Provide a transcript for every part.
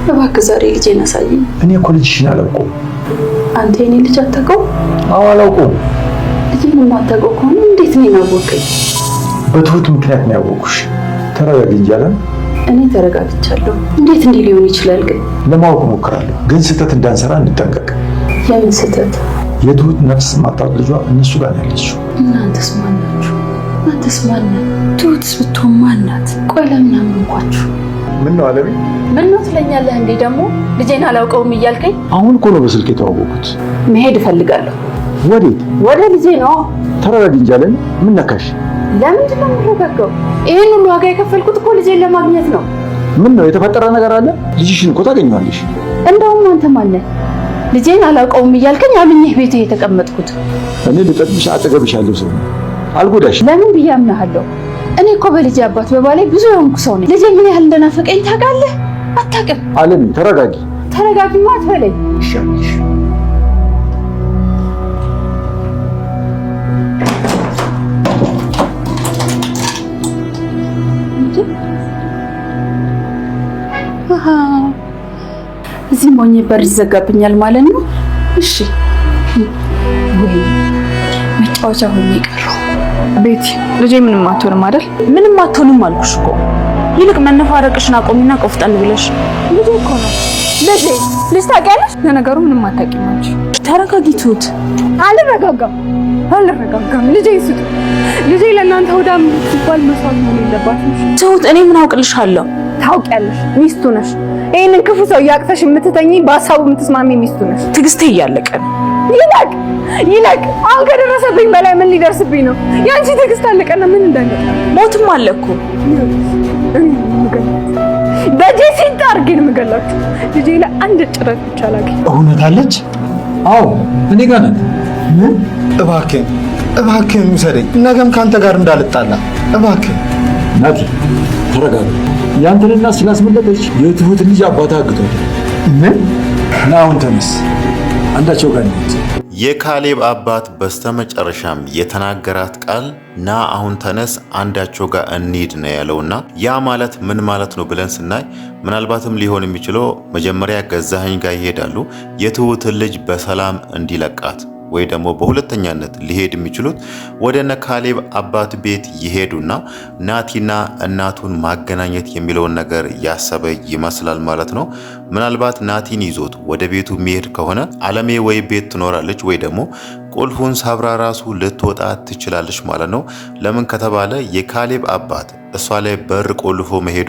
እባክህ ዛሬ ልጄን አሳየኝ። እኔ እኮ ልጅሽን አላውቀውም። አንተ የኔ ልጅ አታውቀውም? አዎ አላውቀውም። ልጄን የማታውቀው ከሆነ እንዴት ነው ያወቀኝ? በትሁት ምክንያት ነው ያወቅኩሽ። ተረጋጊ እንጂ አለም። እኔ ተረጋግቻለሁ። እንዴት እንዲህ ሊሆን ይችላል ግን? ለማወቅ እሞክራለሁ፣ ግን ስህተት እንዳንሰራ እንጠንቀቅ። የምን ስህተት? የትሁት ነፍስ ማጣት ልጇ እነሱ ጋር ነው ያለችው። እናንተስ ማን ናችሁ? እናንተስ ማን ናት? ትሁትስ ብትሆን ማን ናት? ቆይ ለምን አመንኳችሁ? ምን ነው አለሚ? ምን ነው ትለኛለህ እንዴ ደግሞ? ልጄን አላውቀውም እያልከኝ? አሁን እኮ ነው በስልክ የተዋወቁት። መሄድ እፈልጋለሁ። ወዴት? ወደ ልጄ ነው። ተረጋጊ እንጂ አለሚ። ምን ነካሽ? ለምንድን ነው የምረጋጋው? ይሄን ሁሉ ዋጋ የከፈልኩት እኮ ልጄን ለማግኘት ነው። ምን ነው የተፈጠረ ነገር አለ? ልጅሽን እኮ ታገኘዋለሽ። እንደውም አንተ ማን ነህ? ልጄን አላውቀውም እያልከኝ አምኜህ ቤት የተቀመጥኩት? እኔ ልጠቅምሽ አጠገብሽ ያለው ሰው አልጎዳሽ። ለምን ብዬ አምናለሁ? እኔ እኮ በልጄ አባት በባሌ ብዙ የሆንኩ ሰው ነኝ። ልጄ ምን ያህል እንደናፈቀኝ ታውቃለህ? አታውቅም። አለሚ ተረጋጊ። ተረጋጊማ አትበለኝ። ይሻልሽ። እዚህ ሞኝ በር ይዘጋብኛል ማለት ነው። እሺ ወይ መጫወቻ ሆኜ ቀረሁ። ቤቲ ልጄ ምንም አትሆንም አይደል? ምንም አትሆንም አልኩሽ እኮ። ይልቅ መነፋረቅሽን አቆሚና ቆፍጠን ብለሽ። ልጄ እኮ ነው። ልጅ ታውቂያለሽ? ለነገሩ ምንም አታውቂም አንቺ። ተረጋጊ ትሁት። አልረጋጋም። ልጄ ስጡ። ልጄ ለእናንተ ወዳም ሲባል መስዋዕት መሆን የለባትም። ትሁት እኔ ምን አውቅልሻለሁ? ታውቂያለሽ፣ ሚስቱ ነሽ። ይሄንን ክፉ ሰው ያቅፈሽ የምትተኚ በሀሳቡ የምትስማሚ ሚስቱ ነሽ። ትዕግስቴ እያለቀ ነው። ይለቅ። አሁን ከደረሰብኝ በላይ ምን ሊደርስብኝ ነው? ያንቺ ትዕግስት አለቀና ምን እንዳለቀ ሞትም አለ እኮ። በጄ ሲንጣ አድርጌ ነው የምገላችሁ። ልጄ ላይ አንድ ጭረት ብቻ ላገኝ። እውነት አለች? አዎ እኔ ጋር ነን። ምን? እባክህን ውሰደኝ፣ ነገም ካንተ ጋር እንዳልጣላ እባክህ። ናቲ ተረጋጋ። ያንተንና ስላስመለጠች የትሁት ልጅ አባታ አግቷል። ምን? ና አሁን ተነስ፣ አንዳቸው ጋር እንሂድ። የካሌብ አባት በስተመጨረሻም የተናገራት ቃል ና አሁን ተነስ አንዳቸው ጋር እንሂድ ነው ያለውና ያ ማለት ምን ማለት ነው ብለን ስናይ ምናልባትም ሊሆን የሚችለው መጀመሪያ ገዛኸኝ ጋር ይሄዳሉ የትሁትን ልጅ በሰላም እንዲለቃት ወይ ደግሞ በሁለተኛነት ሊሄድ የሚችሉት ወደነ ካሌብ አባት ቤት ይሄዱና ናቲና እናቱን ማገናኘት የሚለውን ነገር ያሰበ ይመስላል ማለት ነው። ምናልባት ናቲን ይዞት ወደ ቤቱ የሚሄድ ከሆነ አለሜ ወይ ቤት ትኖራለች ወይ ደግሞ ቁልፉን ሰብራ ራሱ ልትወጣ ትችላለች ማለት ነው። ለምን ከተባለ የካሌብ አባት እሷ ላይ በር ቆልፎ መሄዱ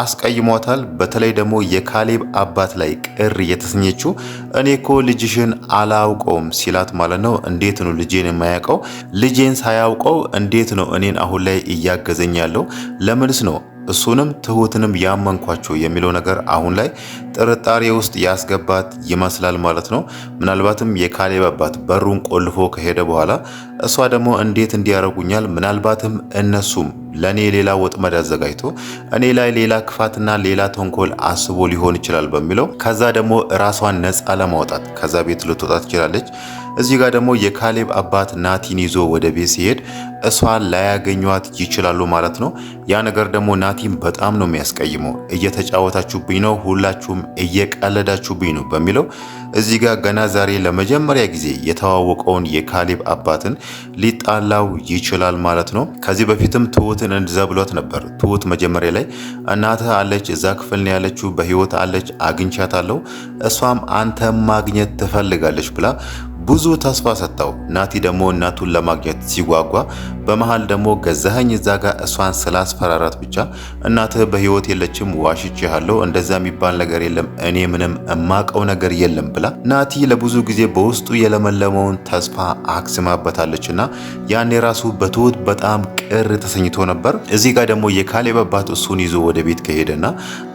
አስቀይሟታል። በተለይ ደግሞ የካሌብ አባት ላይ ቅር የተሰኘችው እኔ እኮ ልጅሽን አላውቀውም ሲላት ማለት ነው። እንዴት ነው ልጄን የማያውቀው? ልጄን ሳያውቀው እንዴት ነው እኔን አሁን ላይ እያገዘኝ ያለው? ለምንስ ነው እሱንም ትሁትንም ያመንኳቸው የሚለው ነገር አሁን ላይ ጥርጣሬ ውስጥ ያስገባት ይመስላል ማለት ነው። ምናልባትም የካሌብ አባት በሩን ቆልፎ ከሄደ በኋላ እሷ ደግሞ እንዴት እንዲያረጉኛል፣ ምናልባትም እነሱም ለኔ ሌላ ወጥመድ አዘጋጅቶ እኔ ላይ ሌላ ክፋትና ሌላ ተንኮል አስቦ ሊሆን ይችላል በሚለው ከዛ ደግሞ ራሷን ነፃ ለማውጣት ከዛ ቤት ልትወጣ ትችላለች። እዚህ ጋር ደግሞ የካሌብ አባት ናቲን ይዞ ወደ ቤት ሲሄድ እሷን ላያገኟት ይችላሉ ማለት ነው። ያ ነገር ደግሞ ናቲን በጣም ነው የሚያስቀይመው። እየተጫወታችሁብኝ ነው፣ ሁላችሁም እየቀለዳችሁብኝ ነው በሚለው እዚህ ጋር ገና ዛሬ ለመጀመሪያ ጊዜ የተዋወቀውን የካሌብ አባትን ሊጣላው ይችላል ማለት ነው። ከዚህ በፊትም ትሁትን እንደዛ ብሏት ነበር። ትሁት መጀመሪያ ላይ እናትህ አለች፣ እዛ ክፍል ነው ያለችው፣ በህይወት አለች፣ አግኝቻታለሁ፣ እሷም አንተ ማግኘት ትፈልጋለች ብላ ብዙ ተስፋ ሰጣው። ናቲ ደግሞ እናቱን ለማግኘት ሲጓጓ በመሃል ደግሞ ገዛኸኝ እዛ ጋር እሷን ስላስፈራራት ብቻ እናትህ በህይወት የለችም፣ ዋሽቼሃለሁ፣ እንደዛ የሚባል ነገር የለም፣ እኔ ምንም እማቀው ነገር የለም ብላ ናቲ ለብዙ ጊዜ በውስጡ የለመለመውን ተስፋ አክስማበታለችና ያኔ ራሱ በትሁት በጣም ቅር ተሰኝቶ ነበር። እዚህ ጋር ደግሞ የካሌብ አባት እሱን ይዞ ወደ ቤት ከሄደና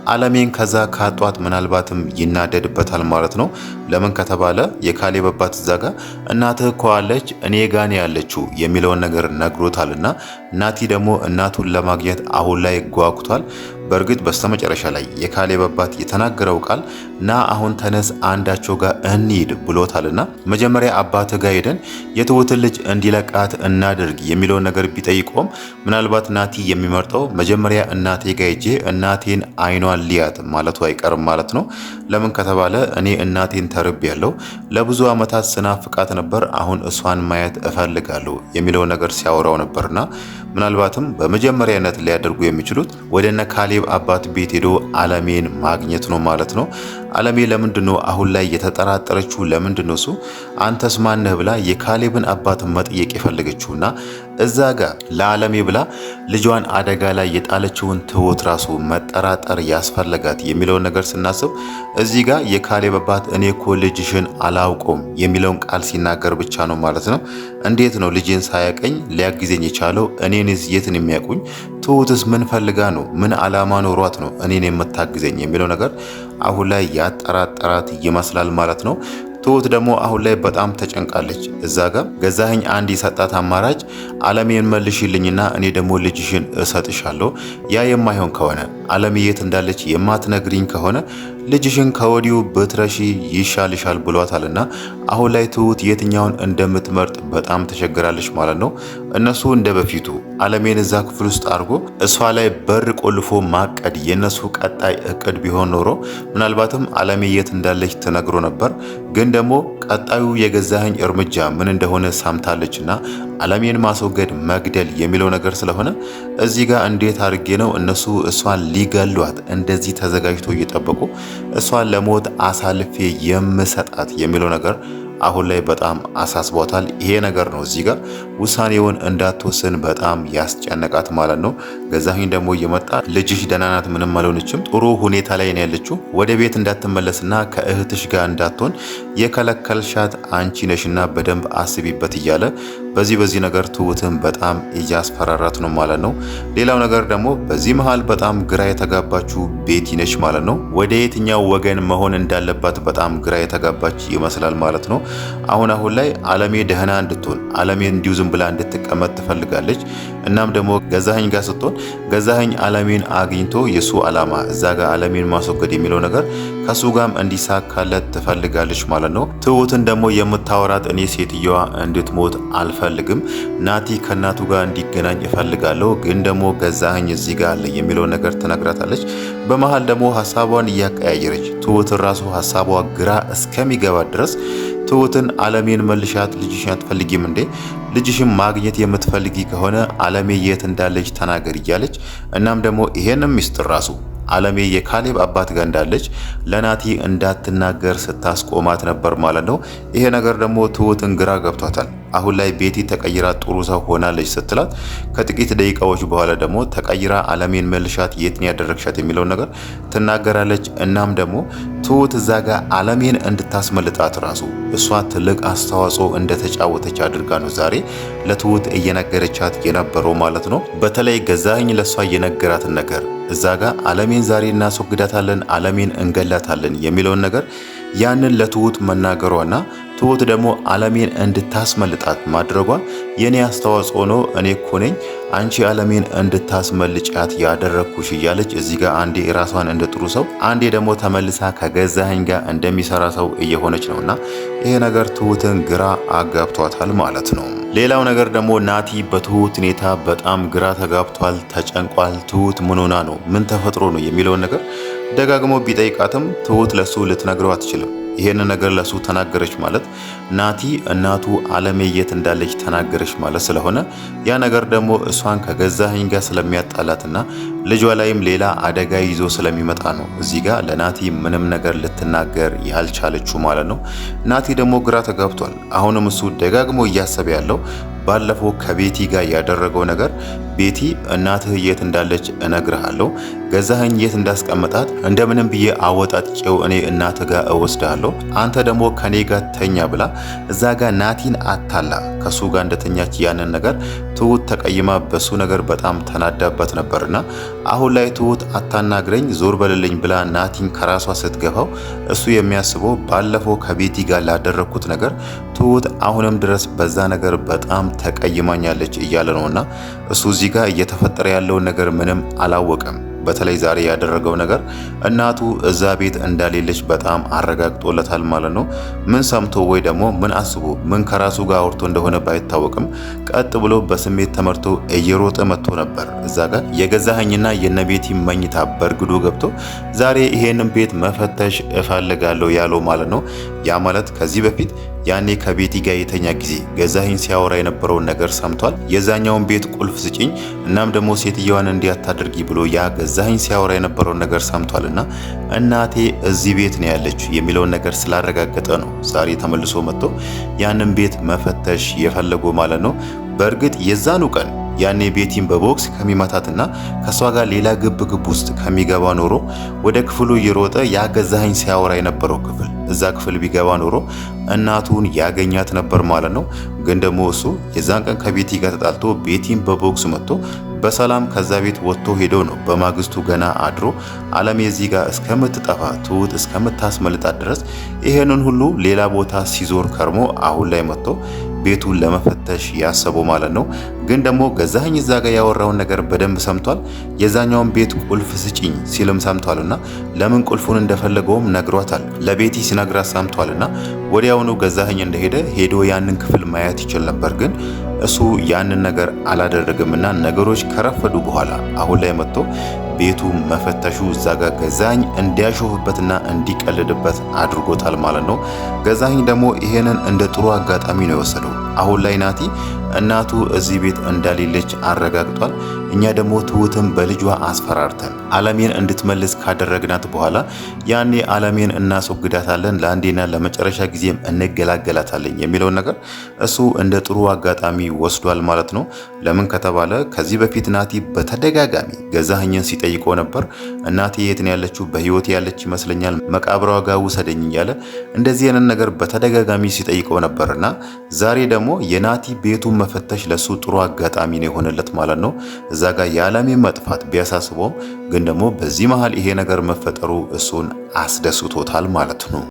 አለሜን ከዛ ካጧት ምናልባትም ይናደድበታል ማለት ነው። ለምን ከተባለ የካሌብ አባት እዛ ጋር እናትህ እኮ አለች እኔ ጋር ያለችው የሚለውን ነገር ነግሮታልና ናቲ ደግሞ እናቱን ለማግኘት አሁን ላይ ጓጉቷል። በእርግጥ በስተመጨረሻ ላይ የካሌብ አባት የተናገረው ቃል ና አሁን ተነስ አንዳቸው ጋር እንሂድ ብሎታልና መጀመሪያ አባት ጋር ሄደን የትሁትን ልጅ እንዲለቃት እናድርግ የሚለውን ነገር ቢጠይቆም ምናልባት ናቲ የሚመርጠው መጀመሪያ እናቴ ጋር ሄጄ እናቴን አይኗን ሊያት ማለቱ አይቀርም ማለት ነው። ለምን ከተባለ እኔ እናቴን ተርቤያለሁ፣ ለብዙ ዓመታት ስናፍቃት ነበር፣ አሁን እሷን ማየት እፈልጋለሁ የሚለው ነገር ሲያወራው ነበርና ምናልባትም በመጀመሪያነት ሊያደርጉ የሚችሉት ወደነ ካሌብ አባት ቤት ሄዶ አለሜን ማግኘት ነው ማለት ነው። አለሜ ለምንድነው አሁን ላይ የተጠራጠረችው? ለምንድነው እሱ አንተስ ማነህ ብላ የካሌብን አባት መጠየቅ የፈለገችውና እዛ ጋር ለአለሜ ብላ ልጇን አደጋ ላይ የጣለችውን ትሁት ራሱ መጠራጠር ያስፈልጋት የሚለውን ነገር ስናስብ እዚህ ጋር የካሌብ አባት እኔ እኮ ልጅሽን አላውቀውም የሚለውን ቃል ሲናገር ብቻ ነው ማለት ነው። እንዴት ነው ልጅን ሳያቀኝ ሊያግዘኝ የቻለው? እኔንስ የትን የሚያውቁኝ? ትሁትስ ምን ፈልጋ ነው? ምን አላማ ኖሯት ነው እኔን የምታግዘኝ የሚለው ነገር አሁን ላይ ያጠራጠራት ይመስላል ማለት ነው። ትሁት ደግሞ አሁን ላይ በጣም ተጨንቃለች። እዛ ጋር ገዛኸኝ አንድ የሰጣት አማራጭ አለሜን መልሽልኝና እኔ ደግሞ ልጅሽን እሰጥሻለሁ። ያ የማይሆን ከሆነ አለሜ የት እንዳለች የማትነግሪኝ ከሆነ ልጅሽን ከወዲሁ ብትረሺ ይሻልሻል ብሏታልና አሁን ላይ ትሁት የትኛውን እንደምትመርጥ በጣም ተቸግራለች ማለት ነው። እነሱ እንደ በፊቱ አለሜን እዛ ክፍል ውስጥ አድርጎ እሷ ላይ በር ቆልፎ ማቀድ የነሱ ቀጣይ እቅድ ቢሆን ኖሮ ምናልባትም አለሜ የት እንዳለች ተነግሮ ነበር። ግን ደግሞ ቀጣዩ የገዛኸኝ እርምጃ ምን እንደሆነ ሰምታለችና አለሜን ማስወገድ መግደል የሚለው ነገር ስለሆነ እዚህ ጋር እንዴት አድርጌ ነው እነሱ እሷን ሊገሏት እንደዚህ ተዘጋጅቶ እየጠበቁ እሷን ለሞት አሳልፌ የምሰጣት የሚለው ነገር አሁን ላይ በጣም አሳስቧታል። ይሄ ነገር ነው እዚህ ጋር ውሳኔውን እንዳትወስን በጣም ያስጨነቃት ማለት ነው። ገዛኸኝ ደግሞ እየመጣ ልጅሽ ደህና ናት፣ ምንም አልሆነችም፣ ጥሩ ሁኔታ ላይ ነው ያለችው፣ ወደ ቤት እንዳትመለስና ከእህትሽ ጋር እንዳትሆን የከለከልሻት አንቺ ነሽና በደንብ አስቢበት እያለ በዚህ ነገር ትሁትን በጣም እያስፈራራት ነው ማለት ነው። ሌላው ነገር ደግሞ በዚህ መሃል በጣም ግራ የተጋባችው ቤቲ ነች ማለት ነው። ወደ የትኛው ወገን መሆን እንዳለባት በጣም ግራ የተጋባች ይመስላል ማለት ነው። አሁን ላይ አለሜ ደህና እንድትሆን አለሜ እንዲሁ ዝም ብላ እንድትቀመጥ ትፈልጋለች። እናም ደግሞ ገዛኸኝ ጋር ስትሆን ገዛኸኝ አለሜን አግኝቶ የሱ አላማ እዛ ጋር አለሜን ማስወገድ የሚለው ነገር ከሱ ጋርም እንዲሳካለት ትፈልጋለች ማለት ነው። ትሁትን ደግሞ የምታወራት እኔ ሴትየዋ እንድትሞት አልፈልግም፣ ናቲ ከናቱ ጋር እንዲገናኝ እፈልጋለሁ፣ ግን ደግሞ ገዛኸኝ እዚህ ጋር አለ የሚለው ነገር ትነግራታለች። በመሃል ደግሞ ሀሳቧን እያቀያየረች ትሁትን ራሱ ሀሳቧ ግራ እስከሚገባ ድረስ ትሁትን አለሜን መልሻት፣ ልጅሽን አትፈልጊም እንዴ? ልጅሽን ማግኘት የምትፈልጊ ከሆነ አለሜ የት እንዳለች ተናገር እያለች እናም ደግሞ ይሄንም ሚስጥር ራሱ አለሜ የካሌብ አባት ጋር እንዳለች ለናቲ እንዳትናገር ስታስቆማት ነበር ማለት ነው። ይሄ ነገር ደግሞ ትሁትን ግራ ገብቷታል። አሁን ላይ ቤቲ ተቀይራ ጥሩ ሰው ሆናለች ስትላት ከጥቂት ደቂቃዎች በኋላ ደግሞ ተቀይራ አለሜን መልሻት፣ የት ነው ያደረግሻት የሚለው ነገር ትናገራለች። እናም ደግሞ ትሁት እዛ ጋር አለሜን እንድታስመልጣት ራሱ እሷ ትልቅ አስተዋጽኦ እንደተጫወተች አድርጋ ነው ዛሬ ለትሁት እየነገረቻት የነበረው ማለት ነው። በተለይ ገዛኸኝ ለሷ የነገራትን ነገር እዛ ጋር አለሜን ዛሬ እናስወግዳታለን፣ አለሜን እንገላታለን የሚለውን ነገር ያንን ለትሁት መናገሯና ትሁት ደግሞ አለሜን እንድታስመልጣት ማድረጓ የኔ አስተዋጽኦ ነው፣ እኔ እኮ ነኝ አንቺ አለሜን እንድታስመልጫት ያደረኩሽ እያለች እዚህ ጋር አንዴ ራሷን እንደ ጥሩ ሰው አንዴ ደግሞ ተመልሳ ከገዛኸኝ ጋር እንደሚሰራ ሰው እየሆነች ነውና ይሄ ነገር ትሁትን ግራ አጋብቷታል ማለት ነው። ሌላው ነገር ደግሞ ናቲ በትሁት ሁኔታ በጣም ግራ ተጋብቷል፣ ተጨንቋል። ትሁት ምን ሆና ነው፣ ምን ተፈጥሮ ነው የሚለውን ነገር ደጋግሞ ቢጠይቃትም ትሁት ለሱ ልትነግረው አትችልም። ይሄን ነገር ለሱ ተናገረች ማለት ናቲ እናቱ አለሜ የት እንዳለች ተናገረች ማለት ስለሆነ ያ ነገር ደግሞ እሷን ከገዛኸኝ ጋር ስለሚያጣላትና ልጇ ላይም ሌላ አደጋ ይዞ ስለሚመጣ ነው እዚህ ጋር ለናቲ ምንም ነገር ልትናገር ያልቻለችው ማለት ነው። ናቲ ደግሞ ግራ ተጋብቷል። አሁንም እሱ ደጋግሞ እያሰበ ያለው ባለፈው ከቤቲ ጋር ያደረገው ነገር ቤቲ እናትህ የት እንዳለች እነግርሃለሁ፣ ገዛኸኝ የት እንዳስቀመጣት እንደምንም ብዬ አወጣጭው እኔ እናትህ ጋር እወስድሃለሁ፣ አንተ ደግሞ ከኔ ጋር ተኛ ብላ እዛ ጋር ናቲን አታላ ከሱ ጋር እንደተኛች ያንን ነገር ትሁት ተቀይማ በሱ ነገር በጣም ተናዳበት ነበርና አሁን ላይ ትሁት አታናግረኝ ዞር በልልኝ ብላ ናቲን ከራሷ ስትገፋው እሱ የሚያስበው ባለፈው ከቤቲ ጋር ላደረኩት ነገር ትሁት አሁንም ድረስ በዛ ነገር በጣም ተቀይማኛለች እያለ ነውና እሱ እዚህ ጋር እየተፈጠረ ያለውን ነገር ምንም አላወቀም። በተለይ ዛሬ ያደረገው ነገር እናቱ እዛ ቤት እንዳሌለች በጣም አረጋግጦለታል ማለት ነው። ምን ሰምቶ ወይ ደግሞ ምን አስቦ ምን ከራሱ ጋር አውርቶ እንደሆነ ባይታወቅም ቀጥ ብሎ በስሜት ተመርቶ እየሮጠ መጥቶ ነበር። እዛ ጋር የገዛኸኝና የነቤቲ መኝታ በርግዶ ገብቶ ዛሬ ይሄንን ቤት መፈተሽ እፈልጋለሁ ያለው ማለት ነው። ያ ማለት ከዚህ በፊት ያኔ ከቤቲ ጋር የተኛ ጊዜ ገዛኸኝ ሲያወራ የነበረውን ነገር ሰምቷል። የዛኛውን ቤት ቁልፍ ስጪኝ እናም ደግሞ ሴትየዋን እንዲያታደርጊ ብሎ ያ ገዛኸኝ ሲያወራ የነበረውን ነገር ሰምቷልና እናቴ እዚህ ቤት ነው ያለችው የሚለውን ነገር ስላረጋገጠ ነው ዛሬ ተመልሶ መጥቶ ያንን ቤት መፈተሽ የፈለገው ማለት ነው። በእርግጥ የዛኑ ቀን ያኔ ቤቲን በቦክስ ከሚመታትና ከሷ ጋር ሌላ ግብ ውስጥ ከሚገባ ኖሮ ወደ ክፍሉ እየሮጠ ያ ገዛኸኝ ሲያወራ የነበረው ክፍል እዛ ክፍል ቢገባ ኖሮ እናቱን ያገኛት ነበር ማለት ነው። ግን ደግሞ እሱ የዛን ቀን ከቤቲ ጋር ተጣልቶ ቤቲን በቦክስ መጥቶ በሰላም ከዛ ቤት ወጥቶ ሄዶ ነው በማግስቱ ገና አድሮ አለም የዚህ ጋር እስከምትጠፋ ትሁት እስከምታስመልጣት ድረስ ይሄንን ሁሉ ሌላ ቦታ ሲዞር ከርሞ አሁን ላይ መጥቶ ቤቱን ለመፈተሽ ያሰበው ማለት ነው። ግን ደግሞ ገዛኸኝ እዛ ጋር ያወራውን ነገር በደንብ ሰምቷል። የዛኛውን ቤት ቁልፍ ስጪኝ ሲልም ሰምቷልና ለምን ቁልፉን እንደፈለገውም ነግሯታል። ለቤቲ ሲነግራት ሰምቷልና ወዲያውኑ ገዛኸኝ እንደሄደ ሄዶ ያንን ክፍል ማየት ይችል ነበር። ግን እሱ ያንን ነገር አላደረገምና ነገሮች ከረፈዱ በኋላ አሁን ላይ መጥቶ ቤቱ መፈተሹ እዛ ጋር ገዛኸኝ እንዲያሾፍበትና እንዲቀልድበት አድርጎታል ማለት ነው። ገዛኸኝ ደግሞ ይሄንን እንደ ጥሩ አጋጣሚ ነው የወሰደው። አሁን ላይ ናቲ እናቱ እዚህ ቤት እንዳሌለች አረጋግጧል። እኛ ደግሞ ትሁትን በልጇ አስፈራርተን አለሜን እንድትመልስ ካደረግናት በኋላ ያኔ አለሜን እናስወግዳታለን፣ ለአንዴና ለመጨረሻ ጊዜም እንገላገላታለን የሚለውን ነገር እሱ እንደ ጥሩ አጋጣሚ ወስዷል ማለት ነው። ለምን ከተባለ ከዚህ በፊት ናቲ በተደጋጋሚ ገዛኸኝን ሲጠይቀው ነበር። እናቴ የት ነው ያለችው? በህይወት ያለች ይመስለኛል፣ መቃብሯ ጋር ውሰደኝ እያለ እንደዚህ አይነት ነገር በተደጋጋሚ ሲጠይቀው ነበርና ዛሬ ደግሞ የናቲ ቤቱን መፈተሽ ለሱ ጥሩ አጋጣሚ ነው የሆነለት ማለት ነው። እዛ ጋር የዓለሜን መጥፋት ቢያሳስበውም ግን ደግሞ በዚህ መሃል ይሄ ነገር መፈጠሩ እሱን አስደስቶታል ማለት ነው።